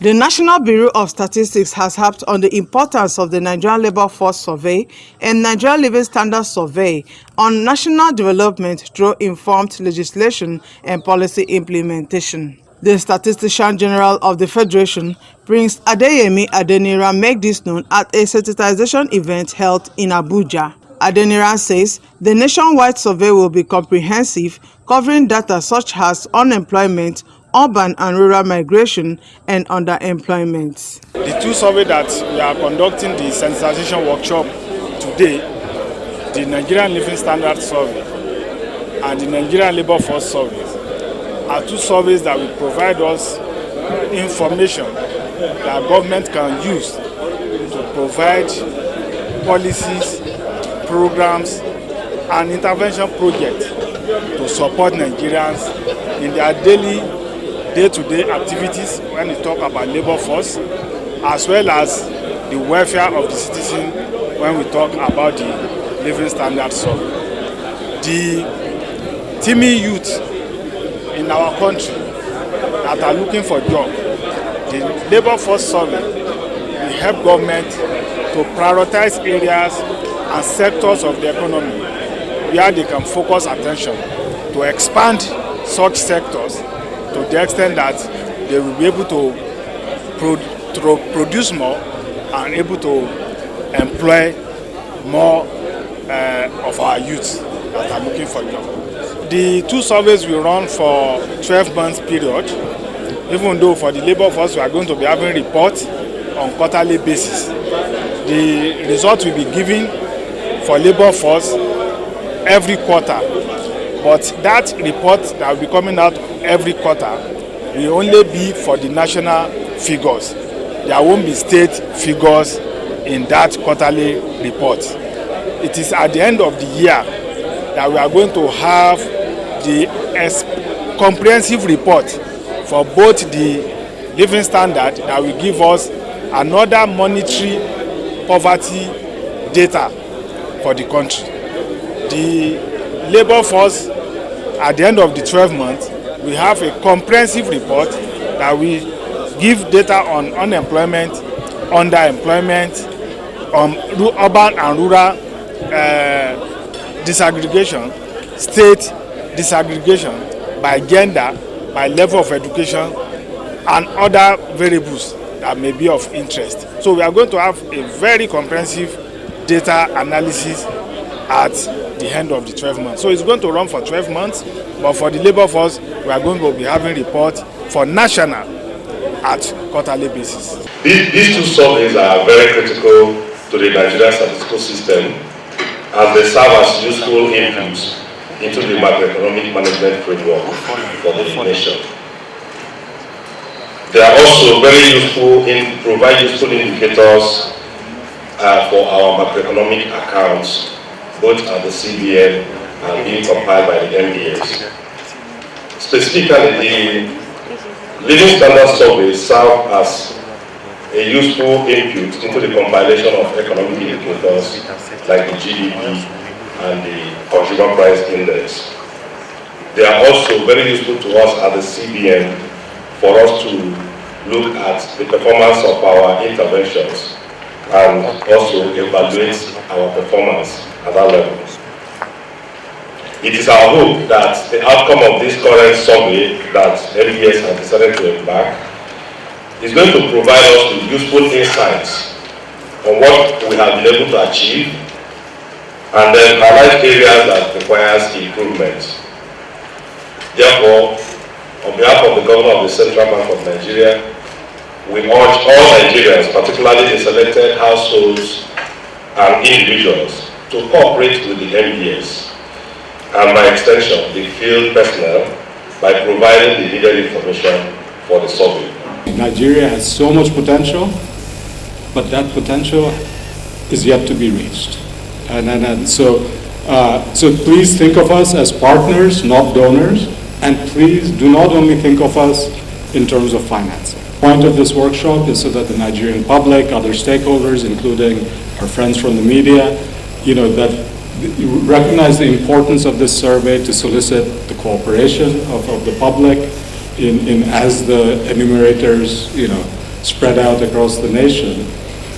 The National Bureau of Statistics has harped on the importance of the Nigerian Labour Force Survey and Nigerian Living Standards Survey on national development through informed legislation and policy implementation. The Statistician General of the Federation, Prince Adeyemi Adeniran, made this known at a sensitization event held in Abuja. Adeniran says the nationwide survey will be comprehensive, covering data such as unemployment, urban and rural migration, and underemployment. The two surveys that we are conducting the sensitization workshop today, the Nigerian Living Standards Survey and the Nigerian Labour Force Survey, are two surveys that will provide us information that government can use to provide policies, programs, and intervention projects to support Nigerians in their daily day-to-day activities when we talk about labor force, as well as the welfare of the citizen when we talk about the living standards survey. The teeming youth in our country that are looking for jobs, the labor force survey will help government to prioritize areas and sectors of the economy where they can focus attention to expand such sectors to the extent that they will be able to produce more and able to employ more of our youths that are looking for jobs. The two surveys will run for 12 months period, even though for the labor force we are going to be having reports on quarterly basis. The results will be given for labor force every quarter, but that report that will be coming out every quarter will only be for the national figures. There won't be state figures in that quarterly report. It is at the end of the year that we are going to have the comprehensive report for both the living standard that will give us another monetary poverty data for the country. The labor force at the end of the 12 months, we have a comprehensive report that will give data on unemployment, underemployment, urban and rural disaggregation, state disaggregation by gender, by level of education, and other variables that may be of interest. So we are going to have a very comprehensive data analysis at the end of the 12 months. So it's going to run for 12 months, but for the labor force, we are going to be having reports for national at quarterly basis. These two surveys are very critical to the Nigerian statistical system as they serve as useful inputs into the macroeconomic management framework for the nation. They are also very useful in provide useful indicators for our macroeconomic accounts, both at the CBN and being compiled by the MBS. Specifically, the Living Standards Survey serve as a useful input into the compilation of economic indicators like the GDP and the Consumer Price Index. They are also very useful to us at the CBN for us to look at the performance of our interventions and also evaluate our performance at that level. It is our hope that the outcome of this current survey that MBS has decided to embark is going to provide us with useful insights on what we have been able to achieve and then highlight areas that requires improvement. Therefore, on behalf of the Governor of the Central Bank of Nigeria, we urge all Nigerians, particularly the selected households and individuals, to cooperate with the MBS and by extension the field personnel by providing the needed information for the survey. Nigeria has so much potential, but that potential is yet to be reached. So please think of us as partners, not donors, and please do not only think of us in terms of financing. The point of this workshop is so that the Nigerian public, other stakeholders, including our friends from the media, that recognize the importance of this survey to solicit the cooperation of the public in as the enumerators, spread out across the nation.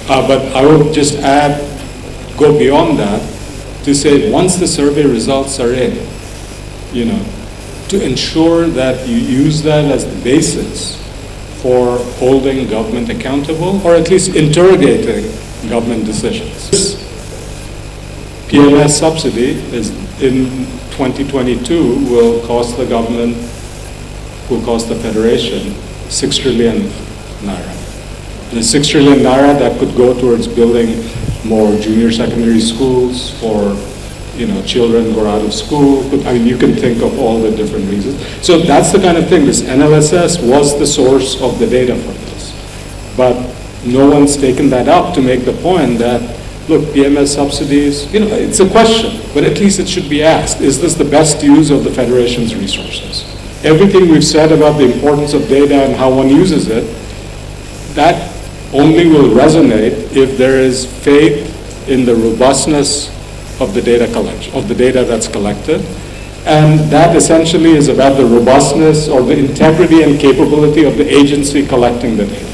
But I would just go beyond that to say once the survey results are in, to ensure that you use that as the basis for holding government accountable, or at least interrogating government decisions. This PMS subsidy is in 2022 will cost the government, will cost the Federation 6 trillion naira. The 6 trillion naira that could go towards building more junior secondary schools for children go out of school. I mean, you can think of all the different reasons. So that's the kind of thing. This NLSS was the source of the data for this. But no one's taken that up to make the point that, look, PMS subsidies, it's a question, but at least it should be asked. Is this the best use of the Federation's resources? Everything we've said about the importance of data and how one uses it, that only will resonate if there is faith in the robustness of the data collection, of the data that's collected. And that essentially is about the robustness or the integrity and capability of the agency collecting the data.